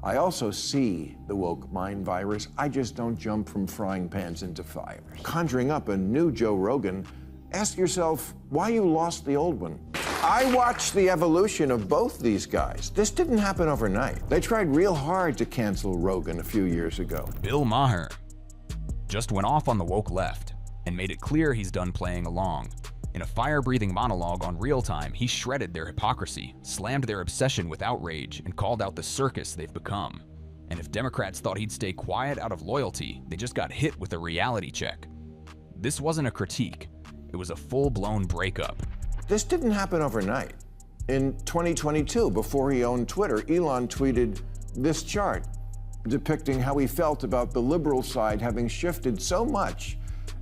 I also see the woke mind virus. I just don't jump from frying pans into fire. Conjuring up a new Joe Rogan, ask yourself why you lost the old one. I watched the evolution of both these guys. This didn't happen overnight. They tried real hard to cancel Rogan a few years ago. Bill Maher just went off on the woke left and made it clear he's done playing along. In a fire-breathing monologue on Real Time, he shredded their hypocrisy, slammed their obsession with outrage, and called out the circus they've become. And if Democrats thought he'd stay quiet out of loyalty, they just got hit with a reality check. This wasn't a critique. It was a full-blown breakup. This didn't happen overnight. In 2022, before he owned Twitter, Elon tweeted this chart depicting how he felt about the liberal side having shifted so much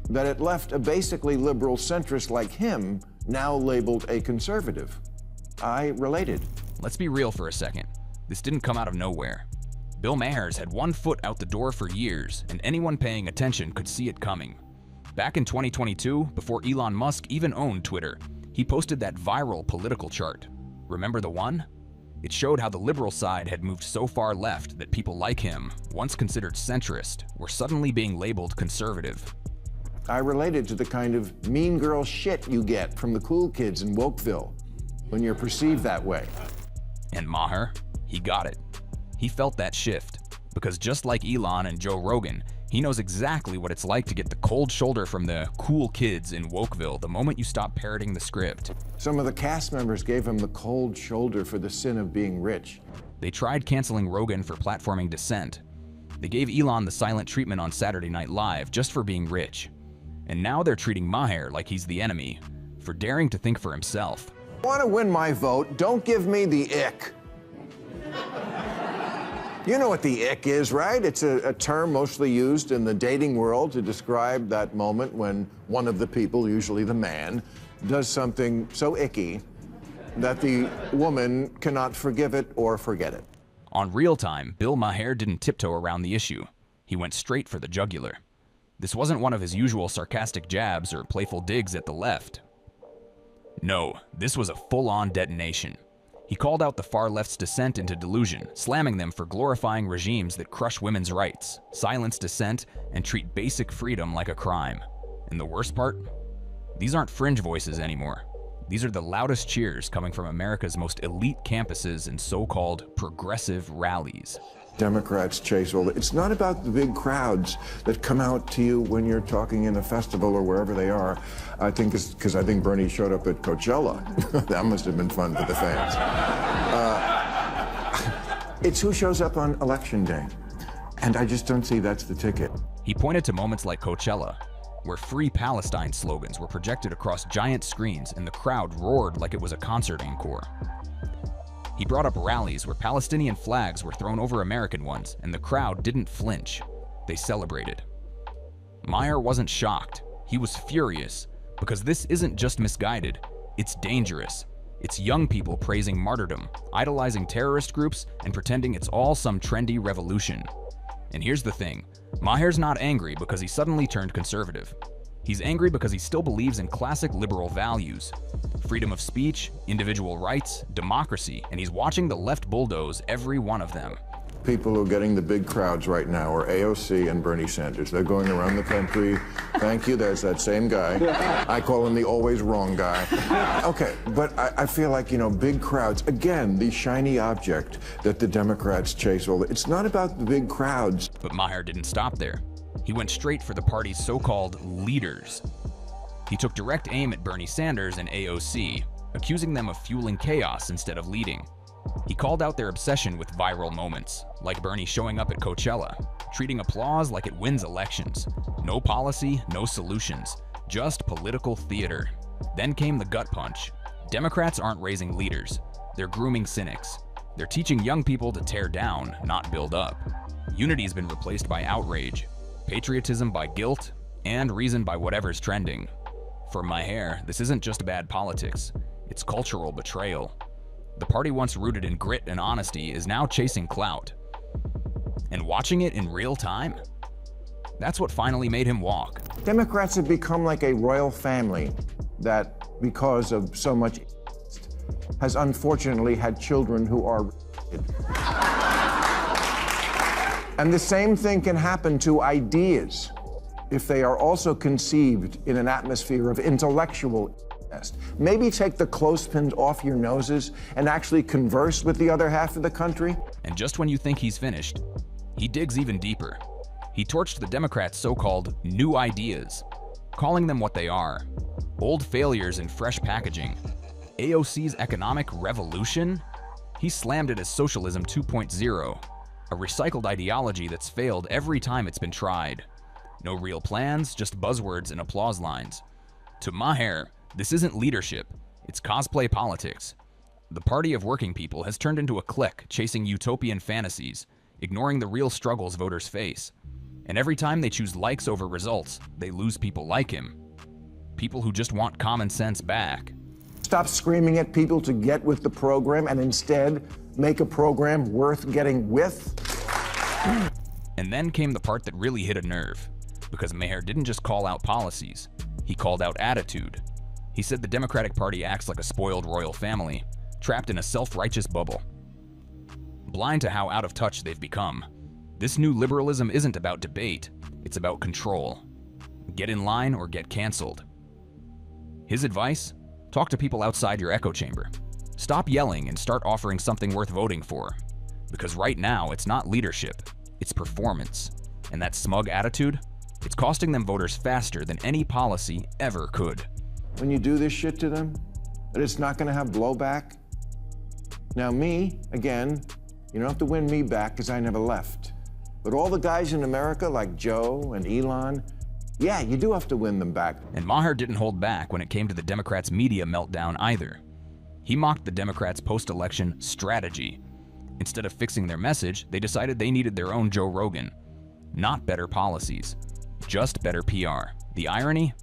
that it left a basically liberal centrist like him now labeled a conservative. I related. Let's be real for a second. This didn't come out of nowhere. Bill Maher's had one foot out the door for years, and anyone paying attention could see it coming. Back in 2022, before Elon Musk even owned Twitter, he posted that viral political chart. Remember the one? It showed how the liberal side had moved so far left that people like him, once considered centrist, were suddenly being labeled conservative. I related to the kind of mean girl shit you get from the cool kids in Wokeville when you're perceived that way. And Maher, he got it. He felt that shift, because just like Elon and Joe Rogan, he knows exactly what it's like to get the cold shoulder from the cool kids in Wokeville the moment you stop parroting the script. Some of the cast members gave him the cold shoulder for the sin of being rich. They tried canceling Rogan for platforming dissent. They gave Elon the silent treatment on Saturday Night Live just for being rich. And now they're treating Maher like he's the enemy, for daring to think for himself. Want to win my vote? Don't give me the ick. You know what the ick is, right? It's a term mostly used in the dating world to describe that moment when one of the people, usually the man, does something so icky that the woman cannot forgive it or forget it. On Real Time, Bill Maher didn't tiptoe around the issue. He went straight for the jugular. This wasn't one of his usual sarcastic jabs or playful digs at the left. No, this was a full-on detonation. He called out the far left's descent into delusion, slamming them for glorifying regimes that crush women's rights, silence dissent, and treat basic freedom like a crime. And the worst part? These aren't fringe voices anymore. These are the loudest cheers coming from America's most elite campuses and so-called progressive rallies. Democrats chase all the... It's not about the big crowds that come out to you when you're talking in a festival or wherever they are. I think it's because I think Bernie showed up at Coachella. That must have been fun for the fans. It's who shows up on Election Day. And I just don't see that's the ticket. He pointed to moments like Coachella, where Free Palestine slogans were projected across giant screens and the crowd roared like it was a concert encore. He brought up rallies where Palestinian flags were thrown over American ones, and the crowd didn't flinch. They celebrated. Maher wasn't shocked. He was furious, because this isn't just misguided, it's dangerous. It's young people praising martyrdom, idolizing terrorist groups, and pretending it's all some trendy revolution. And here's the thing, Maher's not angry because he suddenly turned conservative. He's angry because he still believes in classic liberal values. Freedom of speech, individual rights, democracy, and he's watching the left bulldoze every one of them. People who are getting the big crowds right now are AOC and Bernie Sanders. They're going around the country. Thank you, there's that same guy. I call him the always wrong guy. Okay, but I feel like, you know, big crowds, again, the shiny object that the Democrats chase all. It's not about the big crowds. But Maher didn't stop there. He went straight for the party's so-called leaders. He took direct aim at Bernie Sanders and AOC, accusing them of fueling chaos instead of leading. He called out their obsession with viral moments, like Bernie showing up at Coachella, treating applause like it wins elections. No policy, no solutions, just political theater. Then came the gut punch. Democrats aren't raising leaders. They're grooming cynics. They're teaching young people to tear down, not build up. Unity's been replaced by outrage, patriotism by guilt, and reason by whatever's trending. For Maher, this isn't just bad politics, it's cultural betrayal. The party once rooted in grit and honesty is now chasing clout. And watching it in real time? That's what finally made him walk. Democrats have become like a royal family that, because of so much, has unfortunately had children who are And the same thing can happen to ideas if they are also conceived in an atmosphere of intellectual test. Maybe take the clothespins off your noses and actually converse with the other half of the country. And just when you think he's finished, he digs even deeper. He torched the Democrats' so-called new ideas, calling them what they are: old failures in fresh packaging. AOC's economic revolution? He slammed it as socialism 2.0, a recycled ideology that's failed every time it's been tried. No real plans, just buzzwords and applause lines. To Maher, this isn't leadership, it's cosplay politics. The party of working people has turned into a clique chasing utopian fantasies, ignoring the real struggles voters face. And every time they choose likes over results, they lose people like him. People who just want common sense back. Stop screaming at people to get with the program and instead make a program worth getting with. And then came the part that really hit a nerve, because Maher didn't just call out policies, he called out attitude. He said the Democratic Party acts like a spoiled royal family, trapped in a self-righteous bubble. Blind to how out of touch they've become. This new liberalism isn't about debate, it's about control. Get in line or get canceled. His advice? Talk to people outside your echo chamber. Stop yelling and start offering something worth voting for. Because right now, it's not leadership, it's performance. And that smug attitude? It's costing them voters faster than any policy ever could. When you do this shit to them, that it's not gonna have blowback. Now me, again, you don't have to win me back because I never left. But all the guys in America like Joe and Elon, yeah, you do have to win them back. And Maher didn't hold back when it came to the Democrats' media meltdown either. He mocked the Democrats' post-election strategy. Instead of fixing their message, they decided they needed their own Joe Rogan. Not better policies, just better PR. The irony?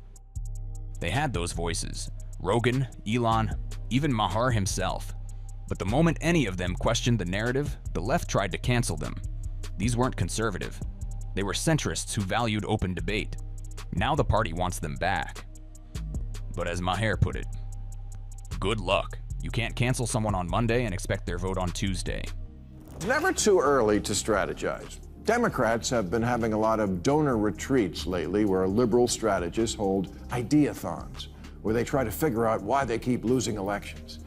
They had those voices, Rogan, Elon, even Maher himself. But the moment any of them questioned the narrative, the left tried to cancel them. These weren't conservative. They were centrists who valued open debate. Now the party wants them back. But as Maher put it, good luck. You can't cancel someone on Monday and expect their vote on Tuesday. It's never too early to strategize. Democrats have been having a lot of donor retreats lately where liberal strategists hold ideathons, where they try to figure out why they keep losing elections.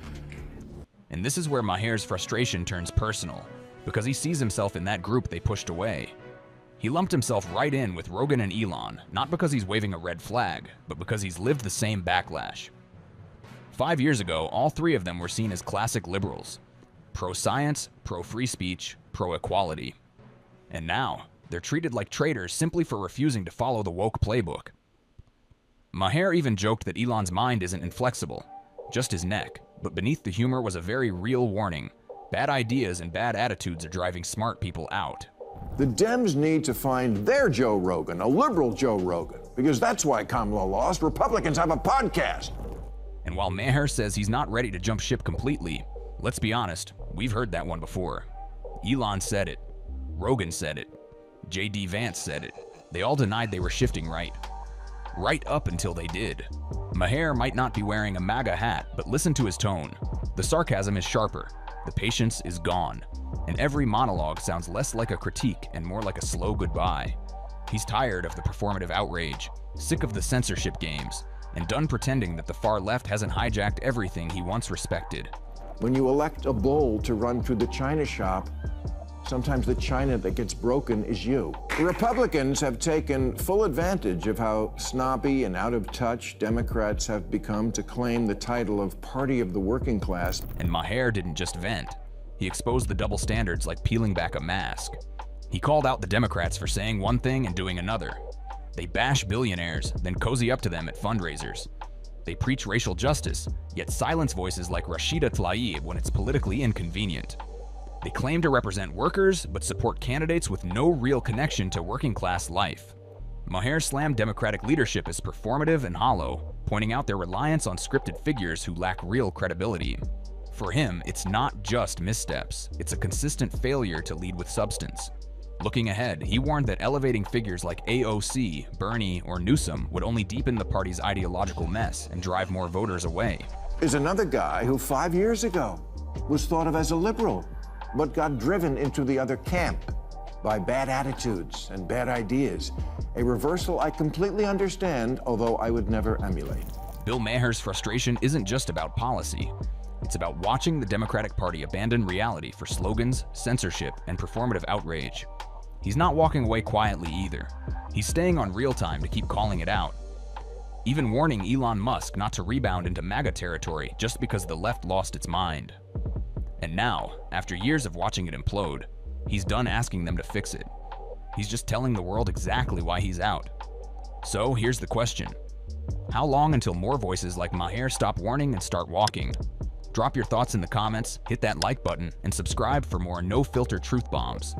And this is where Maher's frustration turns personal, because he sees himself in that group they pushed away. He lumped himself right in with Rogan and Elon, not because he's waving a red flag, but because he's lived the same backlash. 5 years ago, all three of them were seen as classic liberals. Pro-science, pro-free speech, pro-equality. And now, they're treated like traitors simply for refusing to follow the woke playbook. Maher even joked that Elon's mind isn't inflexible, just his neck, but beneath the humor was a very real warning. Bad ideas and bad attitudes are driving smart people out. The Dems need to find their Joe Rogan, a liberal Joe Rogan, because that's why Kamala lost. Republicans have a podcast. And while Maher says he's not ready to jump ship completely, let's be honest, we've heard that one before. Elon said it. Rogan said it. J.D. Vance said it. They all denied they were shifting right. Right up until they did. Maher might not be wearing a MAGA hat, but listen to his tone. The sarcasm is sharper. The patience is gone. And every monologue sounds less like a critique and more like a slow goodbye. He's tired of the performative outrage, sick of the censorship games, and done pretending that the far left hasn't hijacked everything he once respected. When you elect a bull to run through the china shop, sometimes the china that gets broken is you. The Republicans have taken full advantage of how snobby and out of touch Democrats have become to claim the title of party of the working class. And Maher didn't just vent. He exposed the double standards like peeling back a mask. He called out the Democrats for saying one thing and doing another. They bash billionaires, then cozy up to them at fundraisers. They preach racial justice, yet silence voices like Rashida Tlaib when it's politically inconvenient. They claim to represent workers, but support candidates with no real connection to working class life. Maher slammed Democratic leadership as performative and hollow, pointing out their reliance on scripted figures who lack real credibility. For him, it's not just missteps, it's a consistent failure to lead with substance. Looking ahead, he warned that elevating figures like AOC, Bernie, or Newsom would only deepen the party's ideological mess and drive more voters away. Is another guy who 5 years ago was thought of as a liberal, but got driven into the other camp. by bad attitudes and bad ideas, a reversal I completely understand, although I would never emulate. Bill Maher's frustration isn't just about policy. It's about watching the Democratic Party abandon reality for slogans, censorship, and performative outrage. He's not walking away quietly either. He's staying on real time to keep calling it out, even warning Elon Musk not to rebound into MAGA territory just because the left lost its mind. And now, after years of watching it implode, he's done asking them to fix it. He's just telling the world exactly why he's out. So here's the question. How long until more voices like Maher stop warning and start walking? Drop your thoughts in the comments, hit that like button, and subscribe for more no-filter truth bombs.